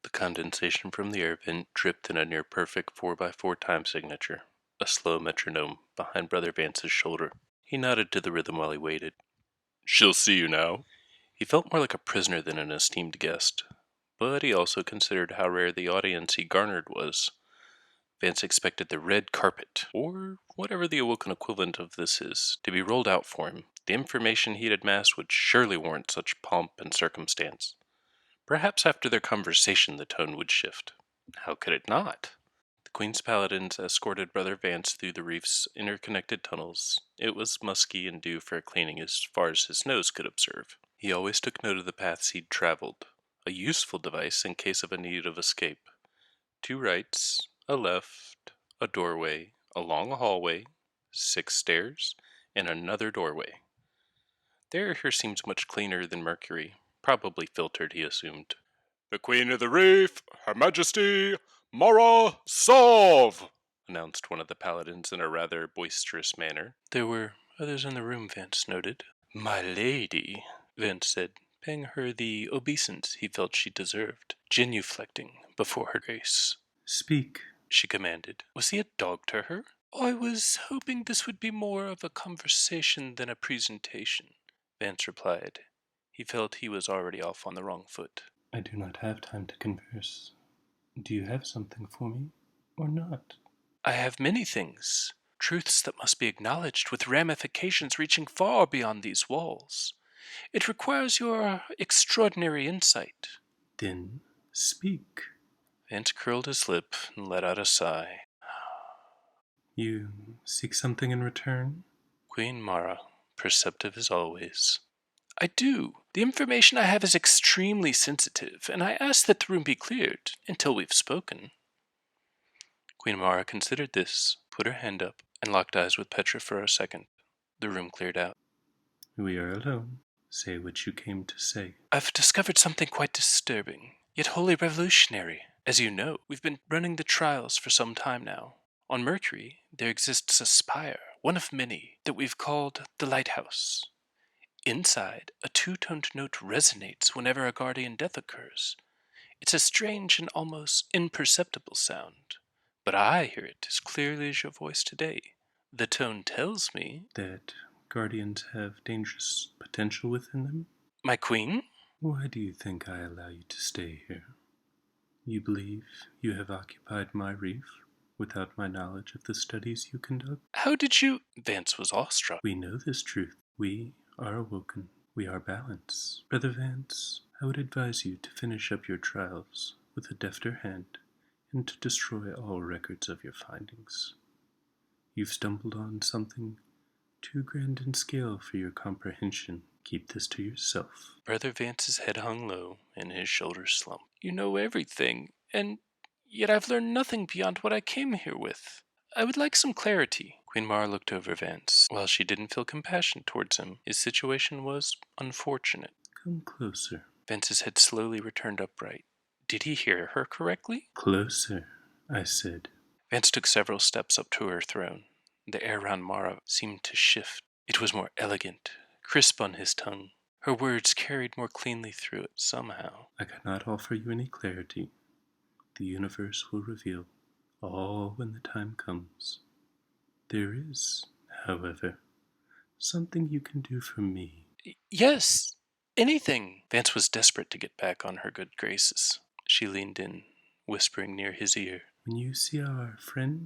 The condensation from the air vent dripped in a near-perfect 4x4 time signature, a slow metronome behind Brother Vance's shoulder. He nodded to the rhythm while he waited. "She'll see you now." He felt more like a prisoner than an esteemed guest, but he also considered how rare the audience he garnered was. Vance expected the red carpet, or whatever the awoken equivalent of this is, to be rolled out for him. The information he'd amassed would surely warrant such pomp and circumstance. Perhaps after their conversation the tone would shift. How could it not? The Queen's Paladins escorted Brother Vance through the reef's interconnected tunnels. It was musky and due for a cleaning as far as his nose could observe. He always took note of the paths he'd traveled, a useful device in case of a need of escape. 2 rights, a left, a doorway, a long hallway, 6 stairs, and another doorway. The air here seems much cleaner than Mercury, probably filtered, he assumed. "The Queen of the Reef, Her Majesty, Mara Sov!" announced one of the paladins in a rather boisterous manner. There were others in the room, Vance noted. "My lady," Vance said, paying her the obeisance he felt she deserved, genuflecting before her grace. "Speak," she commanded. Was he a dog to her? "I was hoping this would be more of a conversation than a presentation," Vance replied. He felt he was already off on the wrong foot. "I do not have time to converse. Do you have something for me, or not?" "I have many things, truths that must be acknowledged with ramifications reaching far beyond these walls. It requires your extraordinary insight." "Then speak." Vance curled his lip and let out a sigh. "You seek something in return?" Queen Mara, perceptive as always. "I do. The information I have is extremely sensitive, and I ask that the room be cleared until we've spoken." Queen Mara considered this, put her hand up, and locked eyes with Petra for a second. The room cleared out. "We are alone. Say what you came to say." "I've discovered something quite disturbing, yet wholly revolutionary. As you know, we've been running the trials for some time now. On Mercury, there exists a spire, one of many, that we've called the Lighthouse. Inside, a two-toned note resonates whenever a guardian death occurs. It's a strange and almost imperceptible sound, but I hear it as clearly as your voice today. The tone tells me—" "That guardians have dangerous potential within them?" "My queen?" "Why do you think I allow you to stay here? You believe you have occupied my reef without my knowledge of the studies you conduct?" "How did you—" Vance was awestruck. "We know this truth. We are awoken. We are balance. Brother Vance, I would advise you to finish up your trials with a defter hand and to destroy all records of your findings. You've stumbled on something too grand in scale for your comprehension. Keep this to yourself." Brother Vance's head hung low and his shoulders slumped. "You know everything, and yet I've learned nothing beyond what I came here with. I would like some clarity." Queen Mara looked over Vance. While she didn't feel compassion towards him, his situation was unfortunate. "Come closer." Vance's head slowly returned upright. Did he hear her correctly? "Closer, I said." Vance took several steps up to her throne. The air around Mara seemed to shift. It was more elegant, crisp on his tongue. Her words carried more cleanly through it, somehow. "I cannot offer you any clarity. The universe will reveal all when the time comes. There is, however, something you can do for me." Yes, anything." Vance was desperate to get back on her good graces. She leaned in, whispering near his ear. "When you see our friend